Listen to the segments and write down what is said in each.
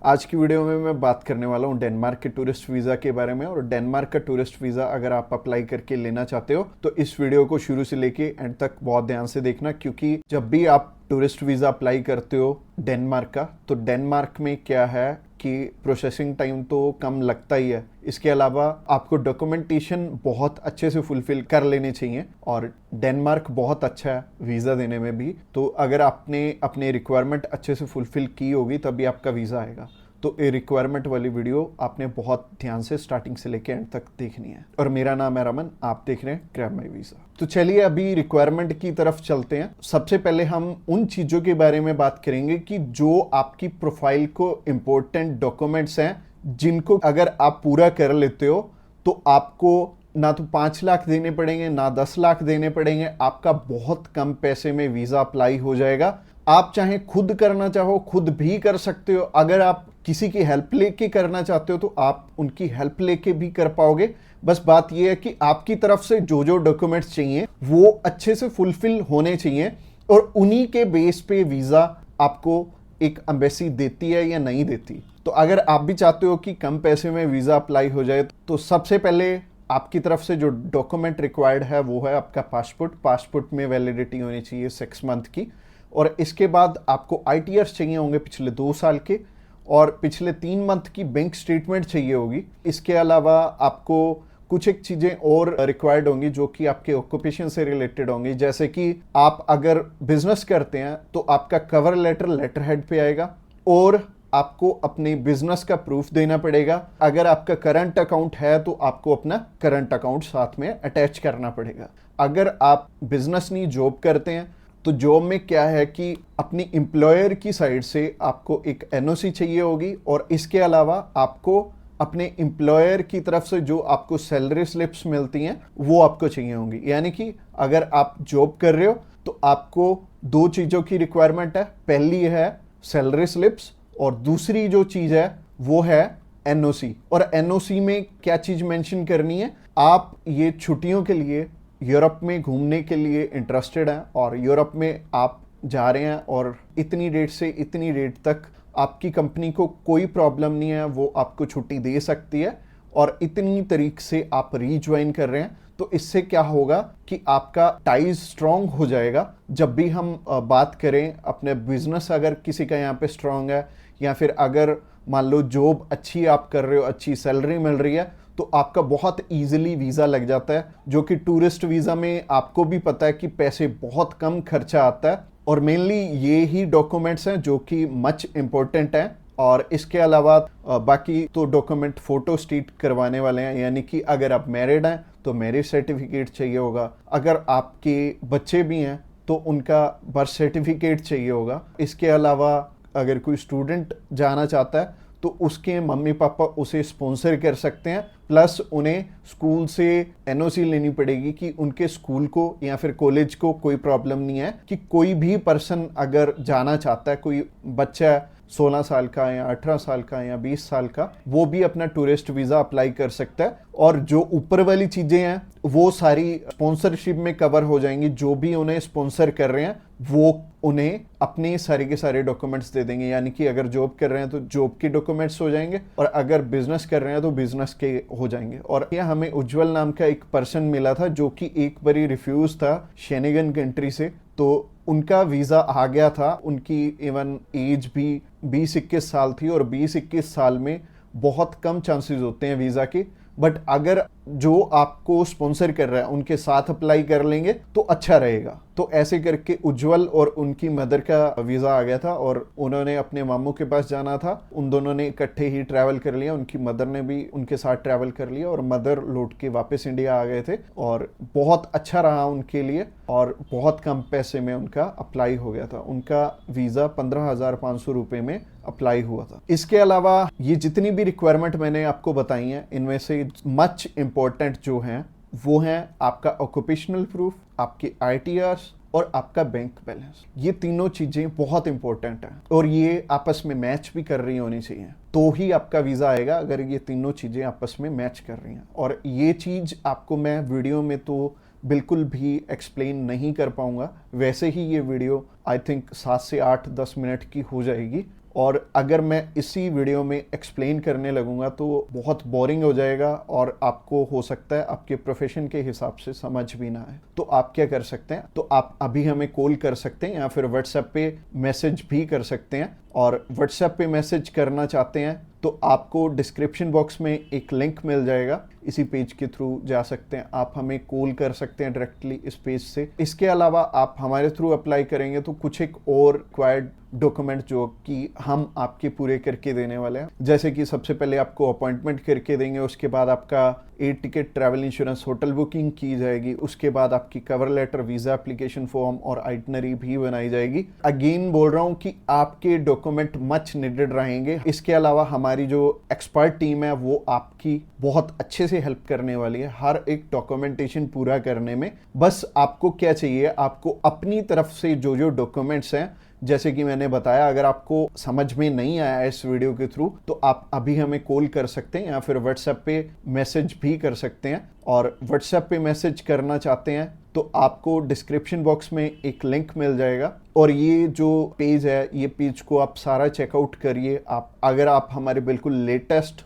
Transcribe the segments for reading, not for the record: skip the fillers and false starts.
आज की वीडियो में मैं बात करने वाला हूँ डेनमार्क के टूरिस्ट वीज़ा के बारे में। और डेनमार्क का टूरिस्ट वीज़ा अगर आप अप्लाई करके लेना चाहते हो तो इस वीडियो को शुरू से लेके एंड तक बहुत ध्यान से देखना, क्योंकि जब भी आप टूरिस्ट वीज़ा अप्लाई करते हो डेनमार्क का, तो डेनमार्क में क्या है कि प्रोसेसिंग टाइम तो कम लगता ही है। इसके अलावा आपको डॉक्यूमेंटेशन बहुत अच्छे से फुलफिल कर लेने चाहिए और डेनमार्क बहुत अच्छा है वीज़ा देने में भी। तो अगर आपने अपने रिक्वायरमेंट अच्छे से फुलफिल की होगी तभी आपका वीज़ा आएगा। तो ये रिक्वायरमेंट वाली वीडियो आपने बहुत ध्यान से स्टार्टिंग से लेके एंड तक देखनी है। और मेरा नाम है रमन, आप देख रहे हैं ग्रैब माई वीज़ा। तो चलिए अभी रिक्वायरमेंट की तरफ चलते हैं। सबसे पहले हम उन चीज़ों के बारे में बात करेंगे कि जो आपकी प्रोफाइल को इम्पोर्टेंट डॉक्यूमेंट्स हैं, जिनको अगर आप पूरा कर लेते हो तो आपको ना तो 5 लाख देने पड़ेंगे ना 10 लाख देने पड़ेंगे। आपका बहुत कम पैसे में वीज़ा अप्लाई हो जाएगा। आप चाहे खुद करना चाहो खुद भी कर सकते हो। अगर आप किसी की हेल्प लेके करना चाहते हो तो आप उनकी हेल्प लेके भी कर पाओगे। बस बात यह है कि आपकी तरफ से जो जो डॉक्यूमेंट्स चाहिए वो अच्छे से फुलफिल होने चाहिए और उन्हीं के बेस पे वीज़ा आपको एक एम्बेसी देती है या नहीं देती। तो अगर आप भी चाहते हो कि कम पैसे में वीज़ा अप्लाई हो जाए तो सबसे पहले आपकी तरफ से जो डॉक्यूमेंट रिक्वायर्ड है वो है आपका पासपोर्ट। पासपोर्ट में वैलिडिटी होनी चाहिए 6 मंथ की। और इसके बाद आपको ITRs चाहिए होंगे पिछले 2 साल के, और पिछले 3 मंथ की बैंक स्टेटमेंट चाहिए होगी। इसके अलावा आपको कुछ एक चीज़ें और रिक्वायर्ड होंगी जो कि आपके ऑक्यूपेशन से रिलेटेड होंगी। जैसे कि आप अगर बिजनेस करते हैं तो आपका कवर लेटर हेड पे आएगा और आपको अपने बिजनेस का प्रूफ देना पड़ेगा। अगर आपका करंट अकाउंट है तो आपको अपना करंट अकाउंट साथ में अटैच करना पड़ेगा। अगर आप बिजनेस नहीं जॉब करते हैं तो जॉब में क्या है कि अपनी एम्प्लॉयर की साइड से आपको एक NOC चाहिए होगी, और इसके अलावा आपको अपने एम्प्लॉयर की तरफ से जो आपको सैलरी स्लिप्स मिलती हैं वो आपको चाहिए होंगी। यानी कि अगर आप जॉब कर रहे हो तो आपको 2 चीज़ों की रिक्वायरमेंट है। पहली है सैलरी स्लिप्स और दूसरी जो चीज़ है वो है NOC। और NOC में क्या चीज़ मेंशन करनी है, आप ये छुट्टियों के लिए यूरोप में घूमने के लिए इंटरेस्टेड हैं और यूरोप में आप जा रहे हैं और इतनी डेट से इतनी डेट तक आपकी कंपनी को कोई प्रॉब्लम नहीं है, वो आपको छुट्टी दे सकती है, और इतनी तारीख से आप रीज्वाइन कर रहे हैं। तो इससे क्या होगा कि आपका टाइज स्ट्रांग हो जाएगा। जब भी हम बात करें अपने बिजनेस, अगर किसी का यहाँ पे स्ट्रांग है या फिर अगर मान लो जॉब अच्छी आप कर रहे हो, अच्छी सैलरी मिल रही है, तो आपका बहुत इजीली वीज़ा लग जाता है। जो कि टूरिस्ट वीज़ा में आपको भी पता है कि पैसे बहुत कम खर्चा आता है, और मेनली ये ही डॉक्यूमेंट्स हैं जो कि मच इम्पोर्टेंट हैं। और इसके अलावा बाकी तो डॉक्यूमेंट फोटो स्टेट करवाने वाले हैं। यानी कि अगर आप मैरिड हैं तो मैरिज सर्टिफिकेट चाहिए होगा, अगर आपके बच्चे भी हैं तो उनका बर्थ सर्टिफिकेट चाहिए होगा। इसके अलावा अगर कोई स्टूडेंट जाना चाहता है तो उसके मम्मी पापा उसे स्पॉन्सर कर सकते हैं, प्लस उन्हें स्कूल से NOC लेनी पड़ेगी कि उनके स्कूल को या फिर कॉलेज को कोई प्रॉब्लम नहीं है कि कोई भी पर्सन अगर जाना चाहता है, कोई बच्चा 16 साल का या 18 साल का या 20 साल का, वो भी अपना टूरिस्ट वीज़ा अप्लाई कर सकता है। और जो ऊपर वाली चीज़ें हैं वो सारी स्पॉन्सरशिप में कवर हो जाएंगी। जो भी उन्हें स्पॉन्सर कर रहे हैं वो उन्हें अपने सारे के सारे डॉक्यूमेंट्स दे देंगे। यानी कि अगर जॉब कर रहे हैं तो जॉब के डॉक्यूमेंट्स हो जाएंगे, और अगर बिजनेस कर रहे हैं तो बिजनेस के हो जाएंगे। और यह हमें उज्जवल नाम का एक पर्सन मिला था जो कि एक बारी रिफ्यूज था शेनेगन कंट्री से, तो उनका वीज़ा आ गया था। उनकी इवन एज भी 20-21 साल थी, और 20-21 साल में बहुत कम चांसेस होते हैं वीज़ा के। बट अगर जो आपको स्पॉन्सर कर रहा है उनके साथ अप्लाई कर लेंगे तो अच्छा रहेगा। तो ऐसे करके उज्जवल और उनकी मदर का वीज़ा आ गया था, और उन्होंने अपने मामू के पास जाना था। उन दोनों ने इकट्ठे ही ट्रैवल कर लिया, उनकी मदर ने भी उनके साथ ट्रैवल कर लिया, और मदर लौट के वापस इंडिया आ गए थे। और बहुत अच्छा रहा उनके लिए, और बहुत कम पैसे में उनका अप्लाई हो गया था। उनका वीज़ा 15,500 रुपये में अप्लाई हुआ था। इसके अलावा ये जितनी भी रिक्वायरमेंट मैंने आपको बताई हैं, इनमें से मच इम्पोर्टेंट जो हैं वो हैं आपका ऑक्यूपेशनल प्रूफ, आपके ITRs और आपका बैंक बैलेंस। ये तीनों चीज़ें बहुत इंपॉर्टेंट हैं और ये आपस में मैच भी कर रही होनी चाहिए, तो ही आपका वीज़ा आएगा अगर ये तीनों चीज़ें आपस में मैच कर रही हैं। और ये चीज़ आपको मैं वीडियो में तो बिल्कुल भी एक्सप्लेन नहीं कर पाऊंगा। वैसे ही ये वीडियो आई थिंक 7 से 8-10 मिनट की हो जाएगी, और अगर मैं इसी वीडियो में एक्सप्लेन करने लगूंगा तो बहुत बोरिंग हो जाएगा और आपको हो सकता है आपके प्रोफेशन के हिसाब से समझ भी ना आए। तो आप क्या कर सकते हैं, तो आप अभी हमें कॉल कर सकते हैं या फिर व्हाट्सएप पे मैसेज भी कर सकते हैं। और व्हाट्सएप पे मैसेज करना चाहते हैं तो आपको डिस्क्रिप्शन बॉक्स में एक लिंक मिल जाएगा, इसी पेज के थ्रू जा सकते हैं। आप हमें कॉल कर सकते हैं डायरेक्टली इस पेज से। इसके अलावा आप हमारे थ्रू अप्लाई करेंगे तो कुछ एक और रिक्वायर्ड डॉक्यूमेंट जो कि हम आपके पूरे करके देने वाले हैं, जैसे कि सबसे पहले आपको अपॉइंटमेंट करके देंगे, उसके बाद आपका air ticket, travel insurance, hotel booking की जाएगी, उसके बाद आपकी cover letter, visa application form और आइटनरी भी बनाई जाएगी। अगेन बोल रहा हूँ कि आपके डॉक्यूमेंट मच नीडेड रहेंगे। इसके अलावा हमारी जो एक्सपर्ट टीम है वो आपकी बहुत अच्छे से हेल्प करने वाली है हर एक डॉक्यूमेंटेशन पूरा करने में। बस आपको क्या चाहिए, आपको अपनी तरफ से जो जो डॉक्यूमेंट्स हैं, जैसे कि मैंने बताया, अगर आपको समझ में नहीं आया इस वीडियो के थ्रू तो आप अभी हमें कॉल कर सकते हैं या फिर व्हाट्सएप पे मैसेज भी कर सकते हैं। और व्हाट्सएप पे मैसेज करना चाहते हैं तो आपको डिस्क्रिप्शन बॉक्स में एक लिंक मिल जाएगा और ये जो पेज है, ये पेज को आप सारा चेकआउट करिए। आप अगर आप हमारे बिल्कुल लेटेस्ट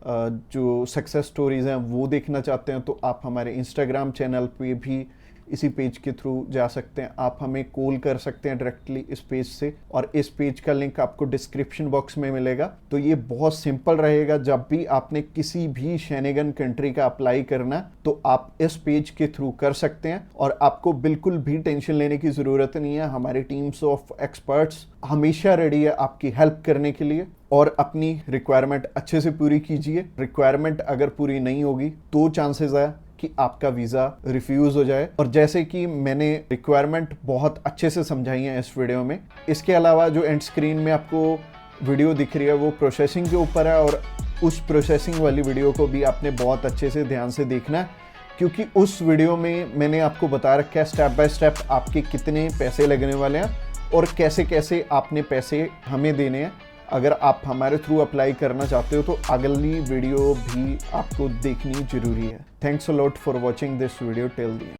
जो सक्सेस स्टोरीज हैं वो देखना चाहते हैं तो आप हमारे इंस्टाग्राम चैनल पे भी इसी पेज के थ्रू जा सकते हैं। आप हमें कॉल कर सकते हैं डायरेक्टली इस पेज से और इस पेज का लिंक आपको डिस्क्रिप्शन बॉक्स में मिलेगा। तो ये बहुत सिंपल रहेगा। जब भी आपने किसी भी शेनेगन कंट्री का अप्लाई करना है तो आप इस पेज के थ्रू कर सकते हैं और आपको बिल्कुल भी टेंशन लेने की ज़रूरत नहीं है। हमारी टीम्स ऑफ एक्सपर्ट्स हमेशा रेडी है आपकी हेल्प करने के लिए। और अपनी रिक्वायरमेंट अच्छे से पूरी कीजिए। रिक्वायरमेंट अगर पूरी नहीं होगी तो चांसेस है कि आपका वीज़ा रिफ्यूज़ हो जाए। और जैसे कि मैंने रिक्वायरमेंट बहुत अच्छे से समझाई है इस वीडियो में। इसके अलावा जो एंड स्क्रीन में आपको वीडियो दिख रही है वो प्रोसेसिंग के ऊपर है और उस प्रोसेसिंग वाली वीडियो को भी आपने बहुत अच्छे से ध्यान से देखना है, क्योंकि उस वीडियो में मैंने आपको बता रखा है स्टेप बाय स्टेप आपके कितने पैसे लगने वाले हैं और कैसे कैसे आपने पैसे हमें देने हैं। अगर आप हमारे थ्रू अप्लाई करना चाहते हो तो अगली वीडियो भी आपको देखनी जरूरी है। Thanks a lot for watching this video till the end.